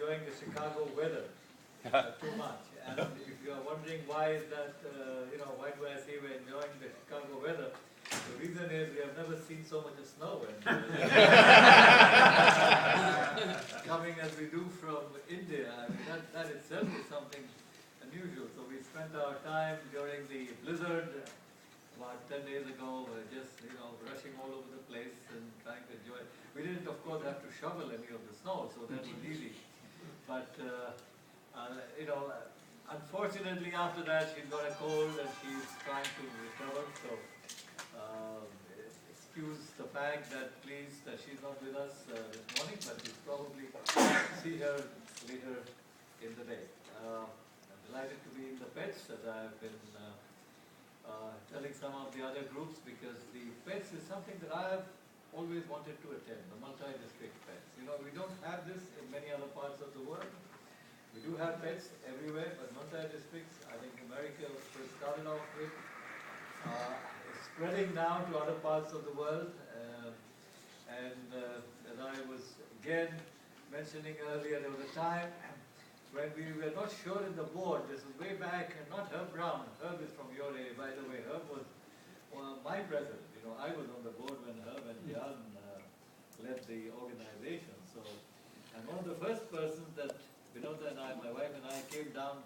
enjoying the Chicago weather too much. And if you are wondering why is that, why do I say we're enjoying the Chicago weather? The reason is we have never seen so much of snow. And coming as we do from India, I mean, that itself is something unusual. So we spent our time during the blizzard about 10 days ago, just rushing all over the place and trying to enjoy it. We didn't, of course, have to shovel any of the snow, so that was easy. But unfortunately, after that, she's got a cold and she's trying to recover. So excuse the fact that she's not with us this morning, but we'll probably see her later in the day. I'm delighted to be in the pets, as I've been telling some of the other groups, because the pets is something that I have always wanted to attend, the multi-district pets. We don't have this in many other parts of the world. We do have pets everywhere, but multi-districts, I think America first started off with, is spreading now to other parts of the world. As I was again mentioning earlier, there was a time when we were not sure in the board. This was way back, and not Herb Brown. Herb is from your area, by the way. Herb was my president. I was on the board when Herb and Jan led the organization. So, and one of the first persons that Vinodha and I, my wife and I, came down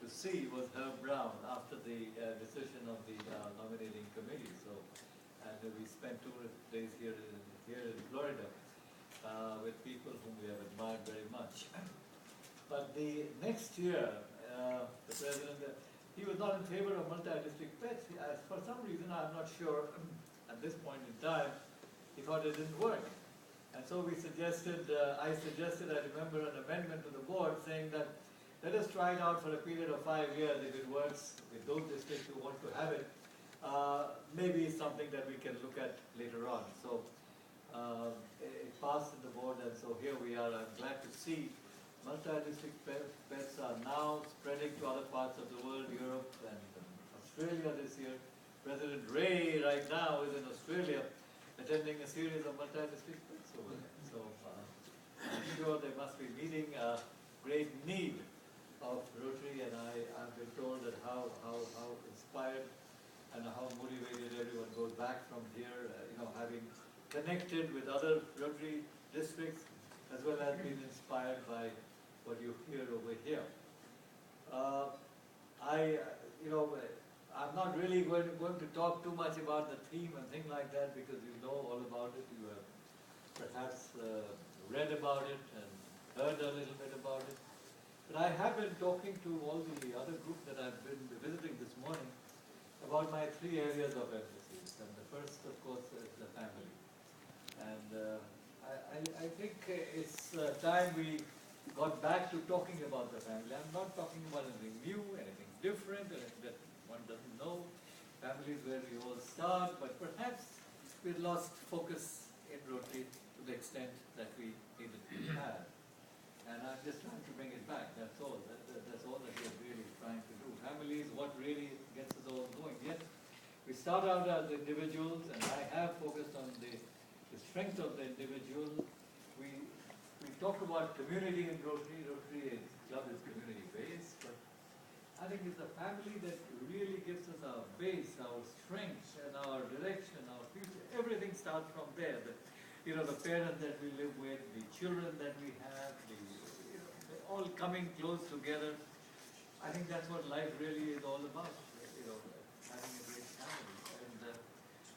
to see was Herb Brown after the decision of the nominating committee. So, and we spent 2 days here in Florida with people whom we have admired very much. But the next year, the president, he was not in favor of multi-district pets. For some reason, I'm not sure, at this point in time, he thought it didn't work. And so we suggested, I remember, an amendment to the board saying that let us try it out for a period of 5 years. If it works with those districts who want to have it, maybe it's something that we can look at later on. So it passed in the board, and so here we are. I'm glad to see multi-district pets are now spreading to other parts of the world, Europe and Australia this year. President Ray right now is in Australia attending a series of multi-district pets over there. So I'm sure they must be meeting a great need of Rotary, and I've been told that how inspired and how motivated everyone goes back from here, having connected with other Rotary districts, as well as being inspired by what you hear over here. I'm not really going to talk too much about the theme and things like that, because you know all about it. You have perhaps read about it and heard a little bit about it. But I have been talking to all the other groups that I've been visiting this morning about my 3 areas of emphasis. And the first, of course, is the family. And I think it's time we got back to talking about the family. I'm not talking about anything new, anything different, anything that one doesn't know. Family is where we all start, but perhaps we lost focus in Rotary to the extent that we needed to have. And I'm just trying to bring it back, that's all. That's all that we're really trying to do. Family is what really gets us all going. Yet, we start out as individuals, and I have focused on the strength of the individual. We talk about community in Rotary. Rotary Club is community-based, but I think it's the family that really gives us our base, our strength, and our direction, our future. Everything starts from there. The parents that we live with, the children that we have, they're all coming close together. I think that's what life really is all about, having a great family. And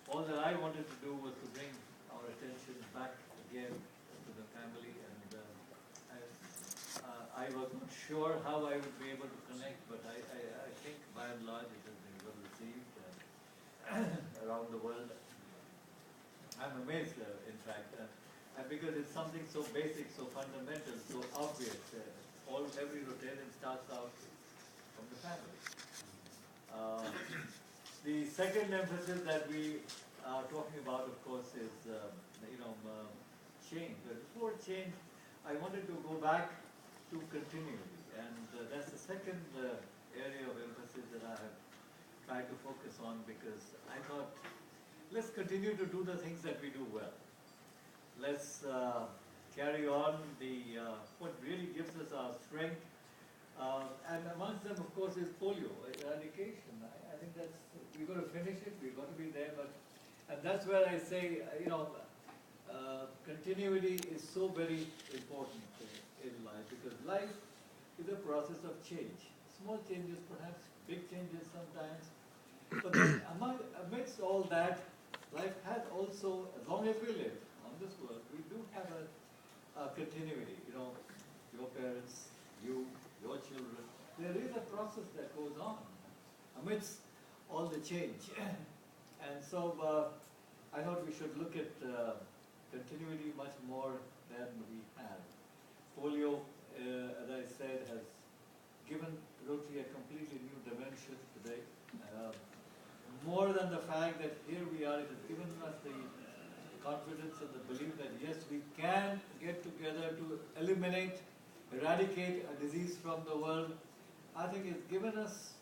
all that I wanted to do was to bring our attention back again to the family. And I was not sure how I would be able to connect, but I think by and large it has been well received around the world. I'm amazed, in fact, because it's something so basic, so fundamental, so obvious. Every Rotarian starts out from the family. The second emphasis that we are talking about, of course, is change. But before change, I wanted to go back to continuity, and that's the second area of emphasis that I have tried to focus on, because I thought, let's continue to do the things that we do well. Let's carry on what really gives us strength. And amongst them, of course, is polio eradication. I think that's, we've got to finish it, we've got to be there, and that's where I say, continuity is so very important in life, because life is a process of change. Small changes perhaps, big changes sometimes. But then amidst all that, life has also, as long as we live on this world, we do have a continuity. Your parents, you, your children. There is a process that goes on amidst all the change. And so I thought we should look at continuity much more than we have. Polio, as I said, has given Rotary a completely new dimension today. More than the fact that here we are, it has given us the confidence and the belief that yes, we can get together to eliminate, eradicate a disease from the world. I think it's given us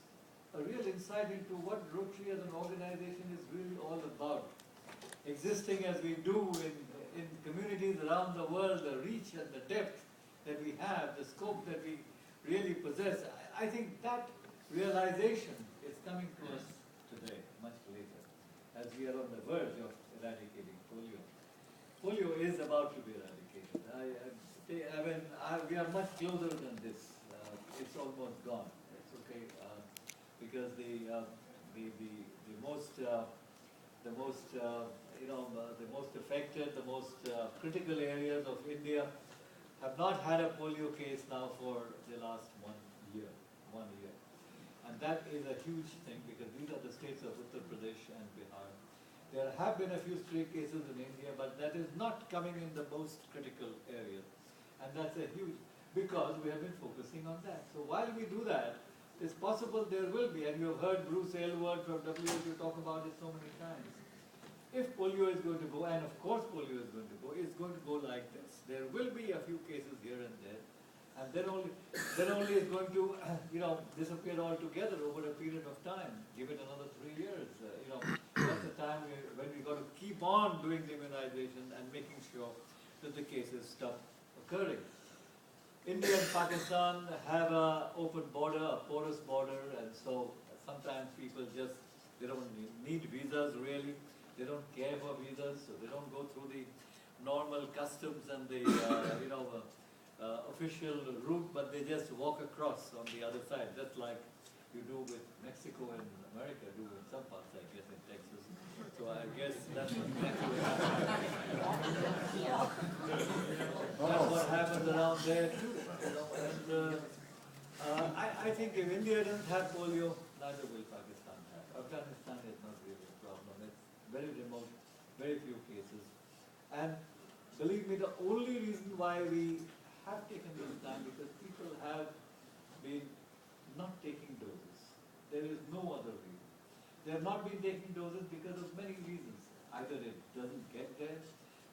a real insight into what Rotary as an organization is really all about. Existing as we do in communities around the world, the reach and the depth that we have, the scope that we really possess, I think that realization is coming to us today, much later, as we are on the verge of eradicating polio. Polio is about to be eradicated. We are much closer than this. It's almost gone. It's okay, because the most affected, the most critical areas of India have not had a polio case now for the last 1 year. And that is a huge thing, because these are the states of Uttar Pradesh and Bihar. There have been a few stray cases in India, but that is not coming in the most critical areas. And that's a huge, because we have been focusing on that. So while we do that, it's possible there will be, and you have heard Bruce Aylward from WHO talk about it so many times. If polio is going to go, and of course polio is going to go, it's going to go like this. There will be a few cases here and there, and then only it's going to disappear altogether over a period of time. Give it another 3 years. That's the time when we got to keep on doing the immunization and making sure that the cases stop occurring. India and Pakistan have an open border, a porous border, and so sometimes people they don't need visas really. They don't care for visas, so they don't go through the normal customs and the official route, but they just walk across on the other side, just like you do with Mexico and America do in some parts, I guess, in Texas. So I guess that's what exactly that's what happens around there too. And I think if India doesn't have polio, neither will Pakistan have. Afghanistan is not really a problem. It's very remote, very few cases. And believe me, the only reason why we have taken this time, because people have been not taking doses. There is no other reason. They have not been taking doses because of many reasons. Either it doesn't get there.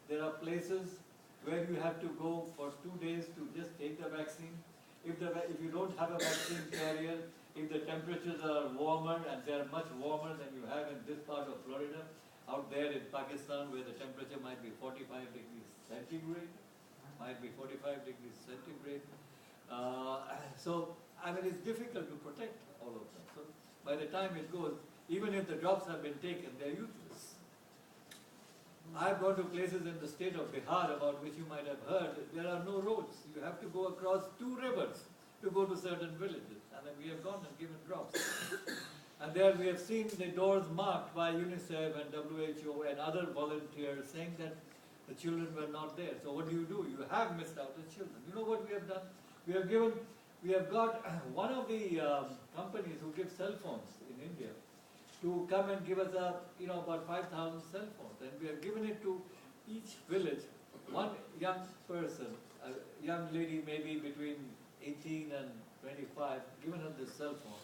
There are places where you have to go for 2 days to just take the vaccine. If you don't have a vaccine carrier, if the temperatures are warmer, and they are much warmer than you have in this part of Florida, out there in Pakistan where the temperature might be 45 degrees centigrade, so, I mean, it's difficult to protect all of them. So, by the time it goes, even if the drops have been taken, they're useless. I've gone to places in the state of Bihar about which you might have heard. There are no roads. You have to go across 2 rivers to go to certain villages. And then we have gone and given drops. And there we have seen the doors marked by UNICEF and WHO and other volunteers saying that the children were not there. So what do? You have missed out the children. You know what we have done? We have got one of the companies who give cell phones in India to come and give us about 5,000 cell phones. And we have given it to each village, one young person, a young lady maybe between 18 and 25, given her this cell phone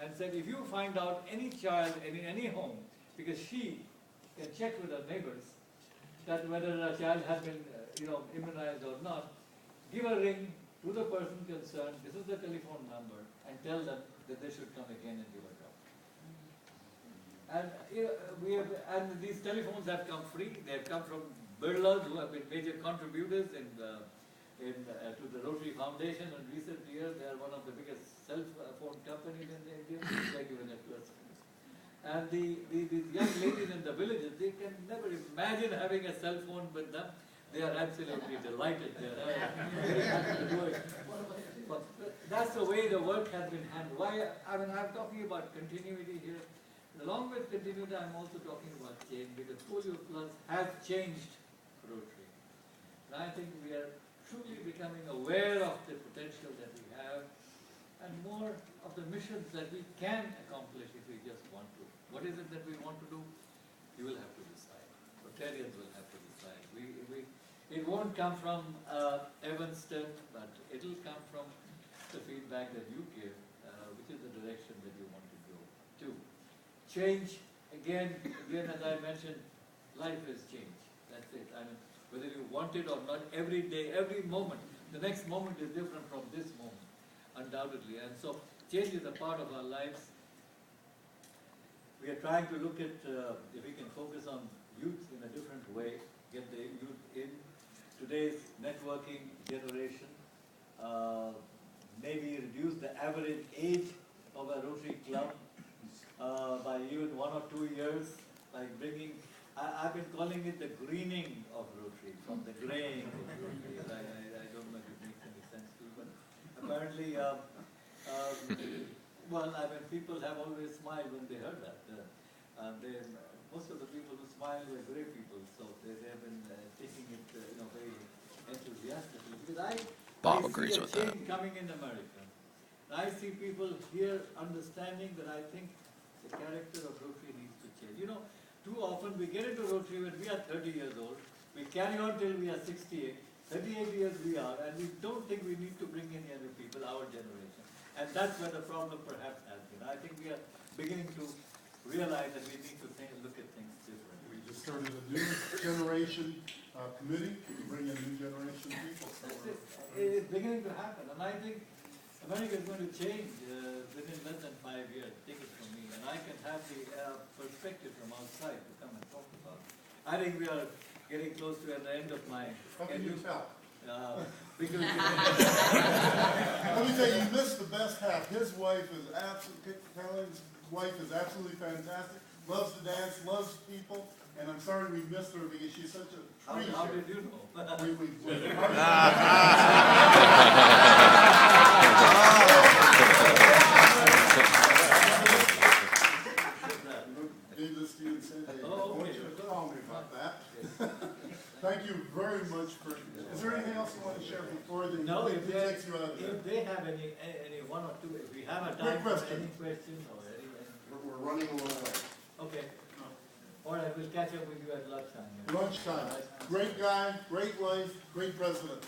and said, if you find out any child in any home, because she can check with her neighbors that whether a child has been immunized or not, give a ring to the person concerned, this is the telephone number, and tell them that they should come again and give a drop. And these telephones have come free. They have come from Birlas, who have been major contributors in to the Rotary Foundation in recent years. They are one of the biggest cell phone companies in India. They're giving it to us. And these young ladies in the villages, they can never imagine having a cell phone with them. They are absolutely delighted. They're very happy to do it. But that's the way the work has been handled. Why? I mean, I'm talking about continuity here. Along with continuity, I'm also talking about change, because Polio Plus has changed Rotary. And I think we are truly becoming aware of the potential that we have, and more of the missions that we can accomplish if we just want to. What is it that we want to do? You will have to decide. Rotarians will have to decide. It won't come from Evanston, but it will come from the feedback that you give, which is the direction that you want to go to. Change, again, as I mentioned, life has changed. That's it. I mean, whether you want it or not, every day, every moment, the next moment is different from this moment, undoubtedly. And so, change is a part of our lives. We are trying to look at if we can focus on youth in a different way, get the youth in today's networking generation, maybe reduce the average age of a Rotary club by even 1 or 2 years, like bringing, I've been calling it the greening of Rotary, from the graying of Rotary. I don't know if it makes any sense to you, but apparently, well, I mean, people have always smiled when they heard that. Most of the people who smiled were gray people, so they have been taking it, very enthusiastically. Because I agrees see a with that. change coming in America. I see people here understanding that I think the character of Rotary needs to change. Too often we get into Rotary when we are 30 years old. We carry on till we are 68. 38 years we are, and we don't think we need to bring in other people, our generation. And that's where the problem perhaps has been. I think we are beginning to realize that we need to look at things differently. We just started a new generation committee to bring in new generation people. That's it. It is beginning to happen, and I think America is going to change within less than 5 years. Take it from me, and I can have the perspective from outside to come and talk about it. I think we are getting close to the end of my. How can you tell? Because Let me tell you, you missed the best half. His wife is Kalyan's wife is absolutely fantastic. Loves to dance, loves people, and I'm sorry we missed her because she's such a treat. how did you know? Needless to you and said, hey, I Oh, want okay. you to call me about that. Thank you very much for. Is there anything else you want to share before the No, if takes you out of there? if they have any 1 or 2, if we have a time for any questions or any. We're running a little late. Okay. All right, we'll catch up with you at lunchtime. Lunchtime. Great guy, great life, great president.